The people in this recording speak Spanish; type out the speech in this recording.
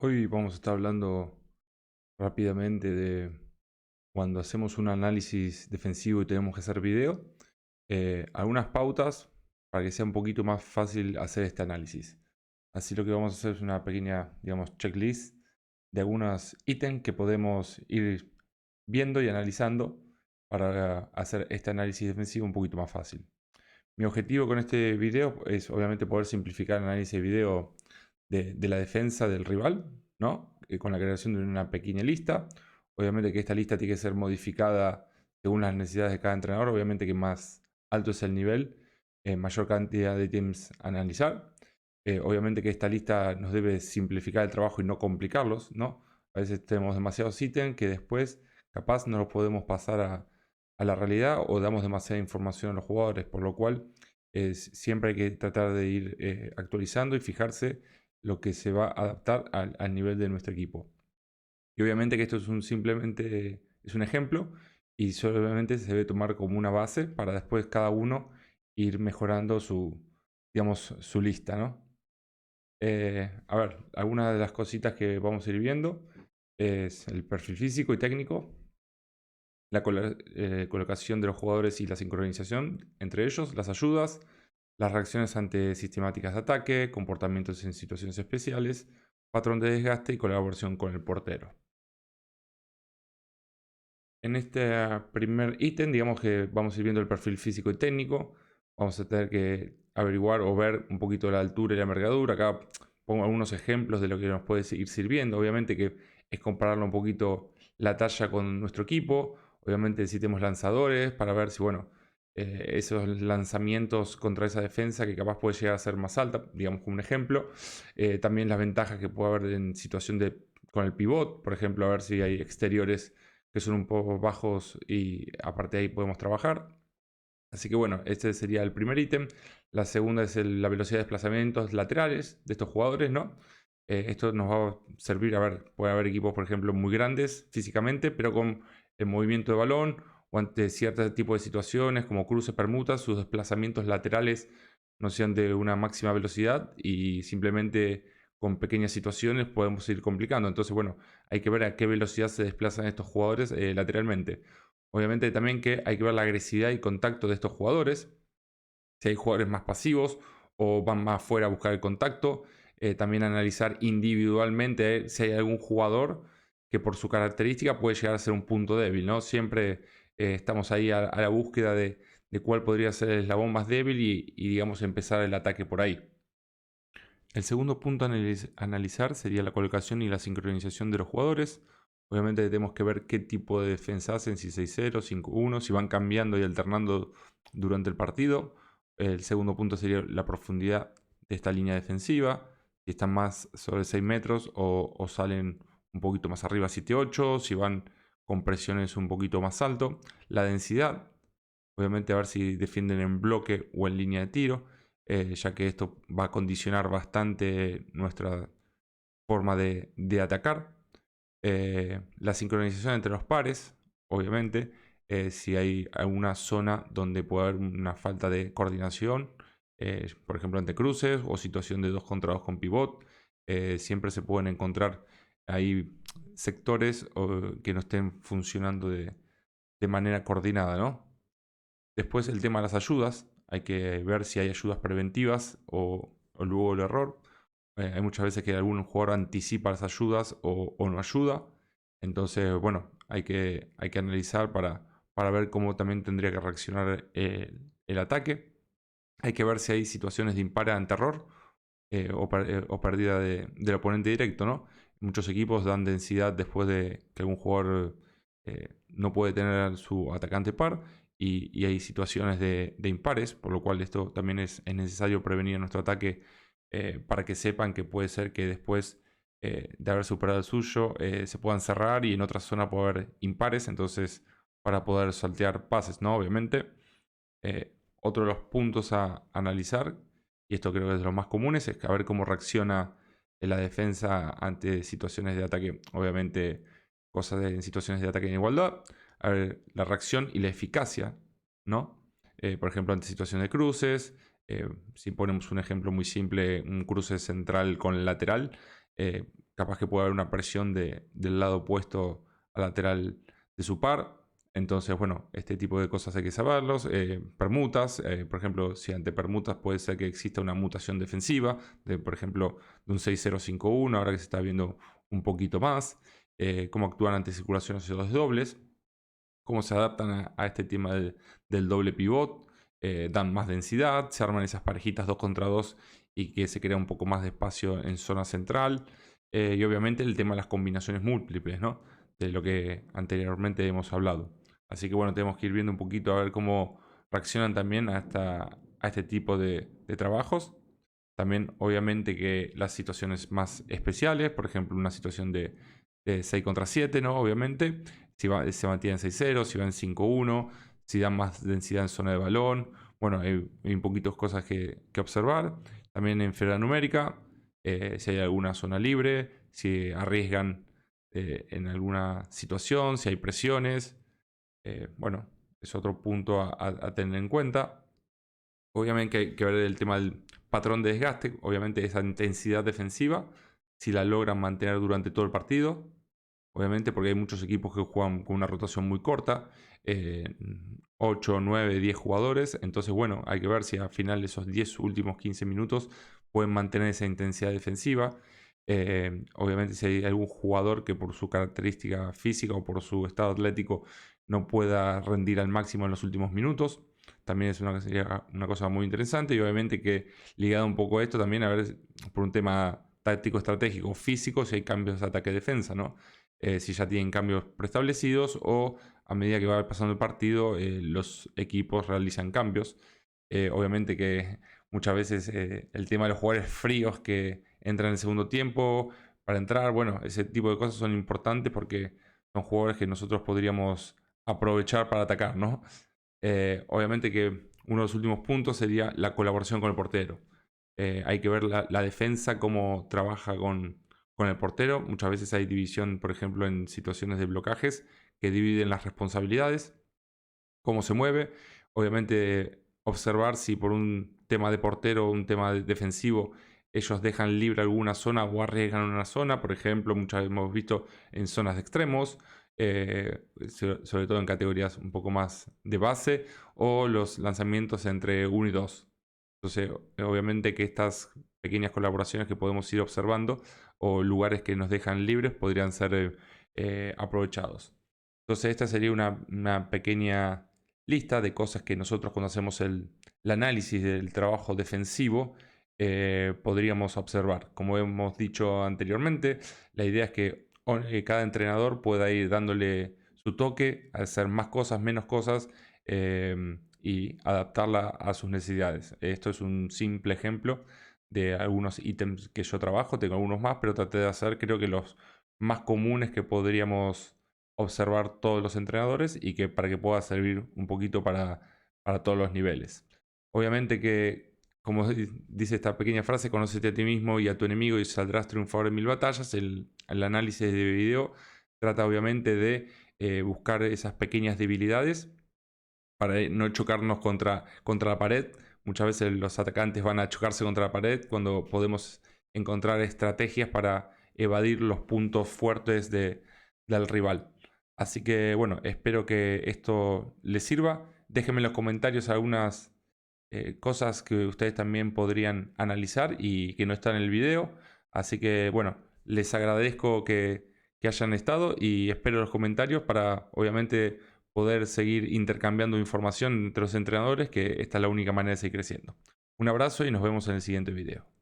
Hoy vamos a estar hablando rápidamente de cuando hacemos un análisis defensivo y tenemos que hacer video, algunas pautas para que sea un poquito más fácil hacer este análisis. Así lo que vamos a hacer es una pequeña, digamos, checklist de algunos ítems que podemos ir viendo y analizando para hacer este análisis defensivo un poquito más fácil. Mi objetivo con este video es obviamente poder simplificar el análisis de video de la defensa del rival, ¿no? Con la creación de una pequeña lista. Obviamente que esta lista tiene que ser modificada según las necesidades de cada entrenador. Obviamente que más alto es el nivel, mayor cantidad de ítems a analizar. Obviamente que esta lista nos debe simplificar el trabajo y no complicarlos, ¿no? A veces tenemos demasiados ítems que después capaz no los podemos pasar a la realidad o damos demasiada información a los jugadores, por lo cual siempre hay que tratar de ir actualizando y fijarse lo que se va a adaptar al nivel de nuestro equipo. Y obviamente que esto es simplemente es un ejemplo y solamente se debe tomar como una base para después cada uno ir mejorando digamos, su lista, ¿no? A ver, algunas de las cositas que vamos a ir viendo es el perfil físico y técnico, la colocación de los jugadores y la sincronización entre ellos, las ayudas, las reacciones ante sistemáticas de ataque, comportamientos en situaciones especiales, patrón de desgaste y colaboración con el portero. En este primer ítem, digamos que vamos a ir viendo el perfil físico y técnico. Vamos a tener que averiguar o ver un poquito la altura y la envergadura. Acá pongo algunos ejemplos de lo que nos puede seguir sirviendo. Obviamente que es compararlo un poquito la talla con nuestro equipo. Obviamente si tenemos lanzadores para ver si, bueno, esos lanzamientos contra esa defensa que capaz puede llegar a ser más alta, digamos como un ejemplo. También las ventajas que puede haber en situación con el pivot, por ejemplo, a ver si hay exteriores que son un poco bajos y aparte de ahí podemos trabajar. Así que bueno, este sería el primer ítem. La segunda es la velocidad de desplazamientos laterales de estos jugadores, ¿no? Esto nos va a servir, a ver, puede haber equipos, por ejemplo, muy grandes físicamente, pero con el movimiento de balón o ante cierto tipo de situaciones como cruces, permutas, sus desplazamientos laterales no sean de una máxima velocidad y simplemente con pequeñas situaciones podemos ir complicando. Entonces, bueno, hay que ver a qué velocidad se desplazan estos jugadores lateralmente. Obviamente también que hay que ver la agresividad y contacto de estos jugadores. Si hay jugadores más pasivos o van más fuera a buscar el contacto. También analizar individualmente si hay algún jugador que por su característica puede llegar a ser un punto débil, ¿no? Siempre estamos ahí a la búsqueda de cuál podría ser el eslabón más débil y digamos empezar el ataque por ahí. El segundo punto a analizar sería la colocación y la sincronización de los jugadores. Obviamente tenemos que ver qué tipo de defensa hacen, si 6-0, 5-1, si van cambiando y alternando durante el partido. El segundo punto sería la profundidad de esta línea defensiva, si están más sobre 6 metros o salen un poquito más arriba 7-8, si van con presiones un poquito más alto. La densidad, obviamente a ver si defienden en bloque o en línea de tiro, ya que esto va a condicionar bastante nuestra forma de atacar. La sincronización entre los pares, obviamente, si hay alguna zona donde puede haber una falta de coordinación, por ejemplo, entre cruces o situación de 2 contra 2 con pivot, siempre se pueden encontrar ahí sectores que no estén funcionando de manera coordinada, ¿no? Después el tema de las ayudas, hay que ver si hay ayudas preventivas o luego el error. Hay muchas veces que algún jugador anticipa las ayudas o no ayuda. Entonces, bueno, hay que analizar para ver cómo también tendría que reaccionar el ataque. Hay que ver si hay situaciones de impare ante error o pérdida del oponente directo, ¿no? Muchos equipos dan densidad después de que algún jugador no puede tener su atacante par y hay situaciones de impares, por lo cual esto también es necesario prevenir nuestro ataque para que sepan que puede ser que después de haber superado el suyo se puedan cerrar y en otra zona puede haber impares, entonces para poder saltear pases, ¿no? Obviamente. Otro de los puntos a analizar, y esto creo que es de los más comunes, es que a ver cómo reacciona la defensa ante situaciones de ataque, obviamente en situaciones de ataque en igualdad, a ver la reacción y la eficacia, ¿no? Por ejemplo, ante situaciones de cruces, si ponemos un ejemplo muy simple, un cruce central con el lateral, capaz que puede haber una presión del lado opuesto al lateral de su par. Entonces, bueno, este tipo de cosas hay que saberlos. Permutas, por ejemplo, si ante permutas puede ser que exista una mutación defensiva, por ejemplo, de un 6-0-5-1, ahora que se está viendo un poquito más. Cómo actúan ante circulaciones de los dobles, cómo se adaptan a este tema del doble pivot, dan más densidad, se arman esas parejitas 2 contra 2 y que se crea un poco más de espacio en zona central. Y obviamente el tema de las combinaciones múltiples, ¿no? De lo que anteriormente hemos hablado. Así que bueno, tenemos que ir viendo un poquito a ver cómo reaccionan también a este tipo de trabajos. También obviamente que las situaciones más especiales, por ejemplo una situación de 6 contra 7, ¿no? Obviamente, si se mantiene en 6-0, si va en 5-1, si dan más densidad en zona de balón. Bueno, hay un poquito cosas que observar. También en esfera numérica, si hay alguna zona libre, si arriesgan en alguna situación, si hay presiones. Bueno, es otro punto a tener en cuenta. Obviamente hay que ver el tema del patrón de desgaste, obviamente esa intensidad defensiva, si la logran mantener durante todo el partido, obviamente porque hay muchos equipos que juegan con una rotación muy corta, 8, 9, 10 jugadores, entonces bueno, hay que ver si al final de esos 10 últimos 15 minutos pueden mantener esa intensidad defensiva. Obviamente si hay algún jugador que por su característica física o por su estado atlético no pueda rendir al máximo en los últimos minutos, también sería una cosa muy interesante. Y obviamente que ligado un poco a esto también a ver por un tema táctico, estratégico, físico, si hay cambios de ataque-defensa, ¿no? Si ya tienen cambios preestablecidos o a medida que va pasando el partido los equipos realizan cambios. Obviamente que muchas veces el tema de los jugadores fríos que entran en el segundo tiempo para entrar, bueno, ese tipo de cosas son importantes porque son jugadores que nosotros podríamos aprovechar para atacar, ¿no? Obviamente que uno de los últimos puntos sería la colaboración con el portero. Hay que ver la defensa, cómo trabaja con el portero. Muchas veces hay división, por ejemplo, en situaciones de blocajes, que dividen las responsabilidades, cómo se mueve. Obviamente observar si por un tema de portero o un tema defensivo ellos dejan libre alguna zona o arriesgan una zona. Por ejemplo, muchas veces hemos visto en zonas de extremos, sobre todo en categorías un poco más de base, o los lanzamientos entre 1 y 2. Entonces, obviamente que estas pequeñas colaboraciones que podemos ir observando o lugares que nos dejan libres podrían ser aprovechados. Entonces, esta sería una pequeña lista de cosas que nosotros cuando hacemos el análisis del trabajo defensivo podríamos observar. Como hemos dicho anteriormente, la idea es que cada entrenador pueda ir dándole su toque, hacer más cosas, menos cosas y adaptarla a sus necesidades. Esto es un simple ejemplo de algunos ítems que yo trabajo, tengo algunos más, pero traté de hacer creo que los más comunes que podríamos observar todos los entrenadores y que para que pueda servir un poquito para todos los niveles. Obviamente que, como dice esta pequeña frase, conócete a ti mismo y a tu enemigo y saldrás triunfador en 1000 batallas. El análisis de video trata obviamente de buscar esas pequeñas debilidades para no chocarnos contra la pared. Muchas veces los atacantes van a chocarse contra la pared cuando podemos encontrar estrategias para evadir los puntos fuertes del rival. Así que bueno, espero que esto les sirva. Déjenme en los comentarios algunas cosas que ustedes también podrían analizar y que no están en el video. Así que bueno, les agradezco que hayan estado y espero los comentarios para obviamente poder seguir intercambiando información entre los entrenadores, que esta es la única manera de seguir creciendo. Un abrazo y nos vemos en el siguiente video.